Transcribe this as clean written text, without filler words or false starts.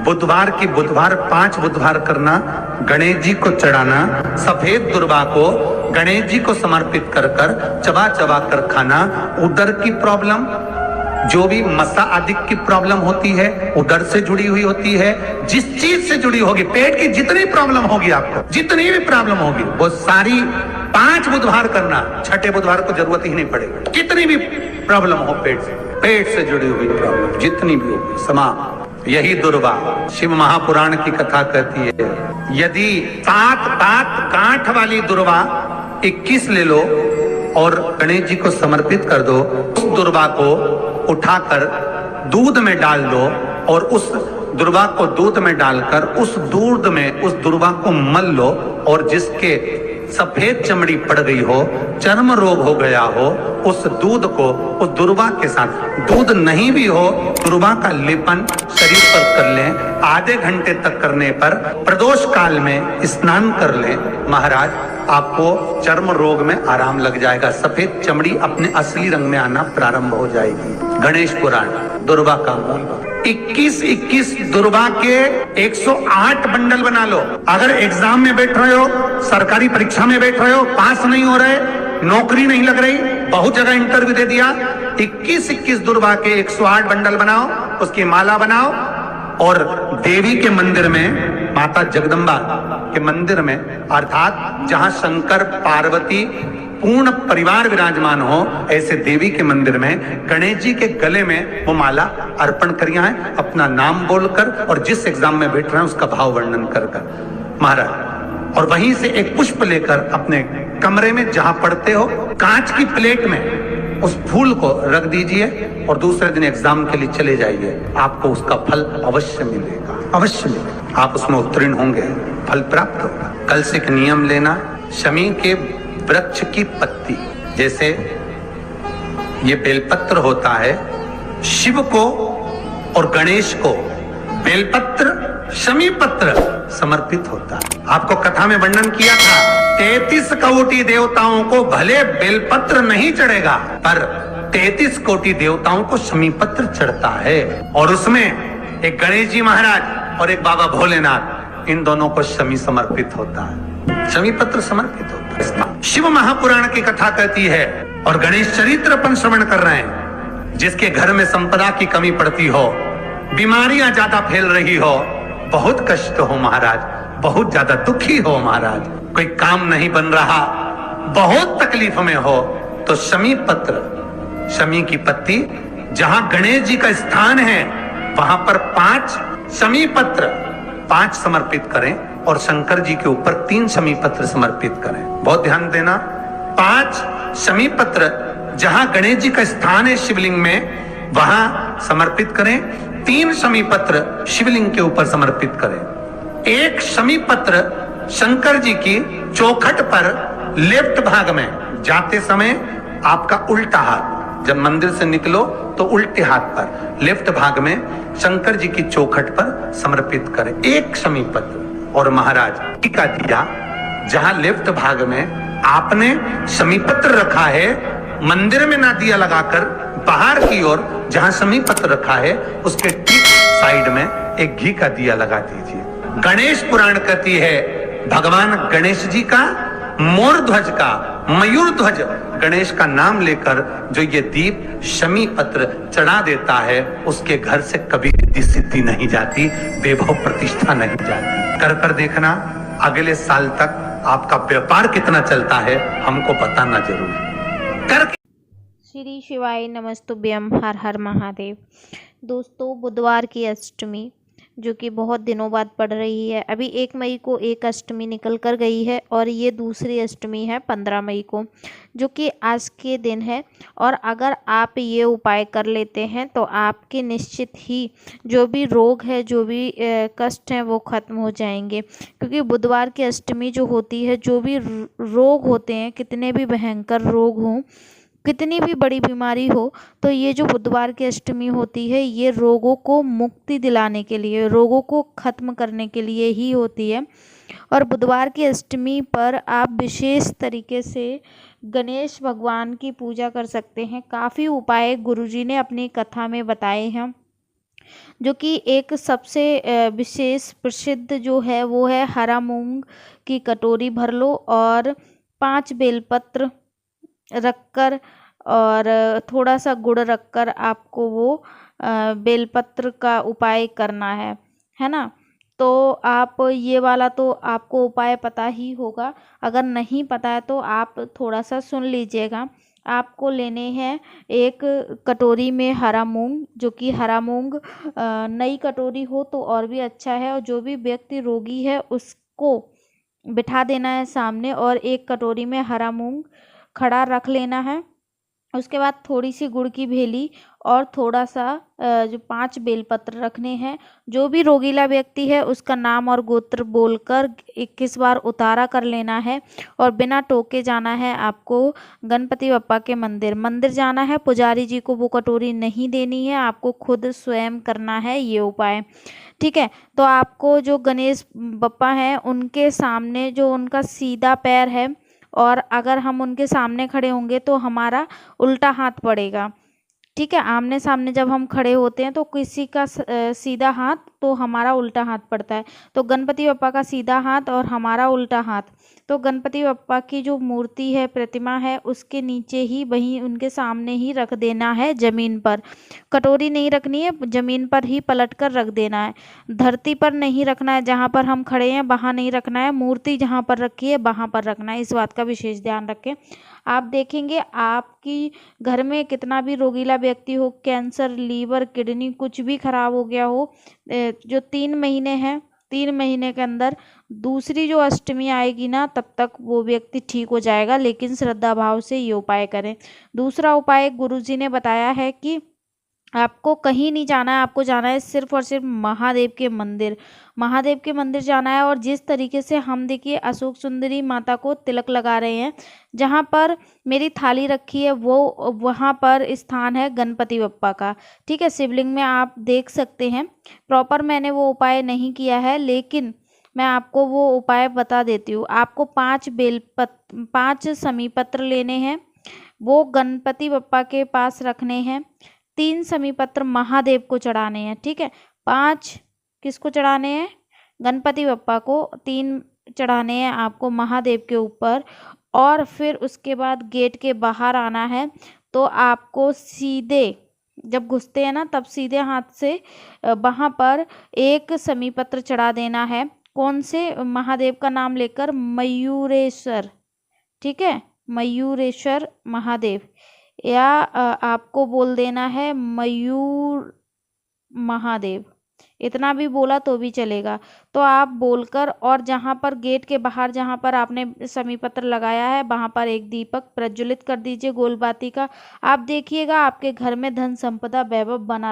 बुधवार की बुधवार 5 बुधवार करना, गणेश जी को चढ़ाना, सफेद दुर्वा को गणेश जी को समर्पित कर कर चबा चबा कर खाना। उदर की प्रॉब्लम, जो भी मसा आदि की प्रॉब्लम होती है उदर से जुड़ी हुई होती है, जिस चीज से जुड़ी होगी, पेट की जितनी प्रॉब्लम होगी, आपको जितनी भी प्रॉब्लम होगी वो सारी 5 बुधवार करना। छठे बुधवार को जरूरत ही नहीं पड़ेगी। कितनी भी प्रॉब्लम हो पेट से जुड़ी हुई प्रॉब्लम जितनी भी होगी समाप्त। यही दुर्वा शिव महापुराण की कथा कहती है। यदि 7 गांठ वाली दुर्वा 21 ले लो और गणेश जी को समर्पित कर दो, उस दुर्वा को उठाकर दूध में डाल दो और उस दुर्वा को दूध में डालकर उस दूध में उस दुर्वा को मल लो, और जिसके सफेद चमड़ी पड़ गई हो, चर्म रोग हो गया हो, उस दूध को उस दुर्वा के साथ, दूध नहीं भी हो, दुर्वा का लेपन शरीर पर कर लें। आधे घंटे तक करने पर प्रदोष काल में स्नान कर लें, महाराज आपको चर्म रोग में आराम लग जाएगा। सफेद चमड़ी अपने असली रंग में आना प्रारंभ हो जाएगी। गणेश पुराण दुर्वा का मूल। 21 दुर्वा के 108 बंडल बना लो। अगर एग्जाम में बैठ रहे हो, सरकारी परीक्षा में बैठ रहे हो, पास नहीं हो रहे, नौकरी नहीं लग रही, बहुत जगह इंटरव्यू दे दिया, 21 दुर्वा के 108 बंडल बनाओ, उसकी माला बनाओ और देवी के मंदिर में, माता जगदम्बा के मंदिर में, अर्थात जहां शंकर पार्वती पूर्ण परिवार विराजमान हो, ऐसे देवी के मंदिर में गणेश जी के गले में वो माला अर्पण करिया है, अपना नाम बोलकर और जिस एग्जाम में बैठ रहे हैं उसका भाव वर्णन कर महाराज। और वहीं से एक पुष्प लेकर अपने कमरे में जहां पढ़ते हो, कांच की प्लेट में उस फूल को रख दीजिए और दूसरे दिन एग्जाम के लिए चले जाइए। आपको उसका फल अवश्य मिलेगा, अवश्य मिलेगा। आप उसमें उत्तीर्ण होंगे, फल प्राप्त होगा। कल से एक नियम लेना, शमी के वृक्ष की पत्ती, जैसे ये बेलपत्र होता है, शिव को और गणेश को बेलपत्र शमी पत्र समर्पित होता है। आपको कथा में वर्णन किया था, 33 कोटि देवताओं को भले बेलपत्र नहीं चढ़ेगा, पर 33 कोटि देवताओं को शमी पत्र चढ़ता है। और उसमें एक गणेश जी महाराज और एक बाबा भोलेनाथ, इन दोनों को शमी समर्पित होता है, शमी पत्र समर्पित होता है। शिव महापुराण की कथा कहती है और गणेश चरित्र अपन श्रवण कर रहे हैं। जिसके घर में संपदा की कमी पड़ती हो, बीमारियां ज्यादा फैल रही हो, बहुत कष्ट हो महाराज, बहुत ज्यादा दुखी हो महाराज, कोई काम नहीं बन रहा, बहुत तकलीफ में हो, तो शमी पत्र, शमी की पत्ती, जहां गणेश जी का स्थान है वहां पर 5 शमी पत्र 5 समर्पित करें और शंकर जी के ऊपर 3 शमी पत्र समर्पित करें। बहुत ध्यान देना, 5 शमी पत्र जहां गणेश जी का स्थान है शिवलिंग में, वहां समर्पित करें। 3 शमी पत्र शिवलिंग के ऊपर समर्पित करें। 1 शमी पत्र शंकर जी की चौखट पर लेफ्ट भाग में, जाते समय आपका उल्टा हाथ, जब मंदिर से निकलो तो उल्टे हाथ पर लेफ्ट भाग में शंकर जी की चौखट पर समर्पित करें 1 शमी पत्र। और महाराज टीका दिया, जहां लेफ्ट भाग में आपने शमी पत्र रखा है, मंदिर में ना दिया लगाकर बाहर की ओर जहां शमी पत्र रखा है उसके ठीक साइड में एक घी का दिया लगा दीजिए। गणेश पुराण कहती है, भगवान गणेश जी का मोर ध्वज का, मयूर ध्वज गणेश का नाम लेकर जो ये दीप शमी पत्र चढ़ा देता है, उसके घर से कभी रिद्धि सिद्धि नहीं जाती, वैभव प्रतिष्ठा नहीं जाती। कर देखना, अगले साल तक आपका व्यापार कितना चलता है हमको बताना जरूर। कर श्री शिवाय नमस्तुभ्यम, हर हर महादेव। दोस्तों, बुधवार की अष्टमी जो कि बहुत दिनों बाद पड़ रही है, अभी 1 मई को एक अष्टमी निकल कर गई है और ये दूसरी अष्टमी है 15 मई को, जो कि आज के दिन है। और अगर आप ये उपाय कर लेते हैं तो आपके निश्चित ही जो भी रोग है, जो भी कष्ट हैं वो ख़त्म हो जाएंगे। क्योंकि बुधवार की अष्टमी जो होती है, जो भी रोग होते हैं, कितने भी भयंकर रोग हों, कितनी भी बड़ी बीमारी हो, तो ये जो बुधवार की अष्टमी होती है, ये रोगों को मुक्ति दिलाने के लिए, रोगों को ख़त्म करने के लिए ही होती है। और बुधवार की अष्टमी पर आप विशेष तरीके से गणेश भगवान की पूजा कर सकते हैं। काफ़ी उपाय गुरुजी ने अपनी कथा में बताए हैं। जो कि एक सबसे विशेष प्रसिद्ध जो है वो है हरा मूंग की कटोरी भर लो और 5 बेलपत्र रखकर और थोड़ा सा गुड़ रखकर आपको वो बेलपत्र का उपाय करना है ना। तो आप ये वाला तो आपको उपाय पता ही होगा, अगर नहीं पता है तो आप थोड़ा सा सुन लीजिएगा। आपको लेने हैं एक कटोरी में हरा मूंग, जो कि हरा मूंग नई कटोरी हो तो और भी अच्छा है, और जो भी व्यक्ति रोगी है उसको बिठा देना है सामने और एक कटोरी में हरा मूंग खड़ा रख लेना है। उसके बाद थोड़ी सी गुड़ की भेली और थोड़ा सा जो 5 बेलपत्र रखने हैं। जो भी रोगीला व्यक्ति है उसका नाम और गोत्र बोलकर 21 बार उतारा कर लेना है और बिना टोके जाना है आपको गणपति बप्पा के मंदिर जाना है। पुजारी जी को वो कटोरी नहीं देनी है, आपको खुद स्वयं करना है ये उपाय, ठीक है। तो आपको जो गणेश बप्पा हैं उनके सामने जो उनका सीधा पैर है, और अगर हम उनके सामने खड़े होंगे तो हमारा उल्टा हाथ पड़ेगा, ठीक है। आमने सामने जब हम खड़े होते हैं तो किसी का सीधा हाथ तो हमारा उल्टा हाथ पड़ता है, तो गणपति बप्पा का सीधा हाथ और हमारा उल्टा हाथ। तो गणपति बप्पा की जो मूर्ति है, प्रतिमा है, उसके नीचे ही वहीं उनके सामने ही रख देना है जमीन पर। कटोरी नहीं रखनी है, जमीन पर ही पलट कर रख देना है। धरती पर नहीं रखना है, जहाँ पर हम खड़े हैं वहाँ नहीं रखना है, मूर्ति जहाँ पर रखी है वहाँ पर रखना है। इस बात का विशेष ध्यान रखें। आप देखेंगे आपकी घर में कितना भी रोगीला व्यक्ति हो, कैंसर, लीवर, किडनी कुछ भी खराब हो गया हो, जो 3 महीने हैं, 3 महीने के अंदर दूसरी जो अष्टमी आएगी ना, तब तक वो व्यक्ति ठीक हो जाएगा। लेकिन श्रद्धा भाव से ये उपाय करें। दूसरा उपाय गुरुजी ने बताया है कि आपको कहीं नहीं जाना है, आपको जाना है सिर्फ और सिर्फ महादेव के मंदिर जाना है। और जिस तरीके से हम देखिए अशोक सुंदरी माता को तिलक लगा रहे हैं, जहाँ पर मेरी थाली रखी है वो वहाँ पर स्थान है गणपति बप्पा का, ठीक है। शिवलिंग में आप देख सकते हैं। प्रॉपर मैंने वो उपाय नहीं किया है, लेकिन मैं आपको वो उपाय बता देती हूँ। आपको 5 समीपत्र लेने हैं, वो गणपति बप्पा के पास रखने हैं। 3 समीपत्र महादेव को चढ़ाने हैं, ठीक है। 5 किसको चढ़ाने हैं? गणपति बप्पा को। 3 चढ़ाने हैं आपको महादेव के ऊपर। और फिर उसके बाद गेट के बाहर आना है। तो आपको सीधे जब घुसते हैं ना, तब सीधे हाथ से वहाँ पर एक समीपत्र चढ़ा देना है। कौन से? महादेव का नाम लेकर, मयूरेश्वर, ठीक है, मयूरेश्वर महादेव, या आपको बोल देना है मयूर महादेव, इतना भी बोला तो भी चलेगा। तो आप बोलकर, और जहाँ पर गेट के बाहर जहाँ पर आपने समीपत्र लगाया है वहाँ पर एक दीपक प्रज्वलित कर दीजिए गोल बाती का। आप देखिएगा आपके घर में धन संपदा वैभव बना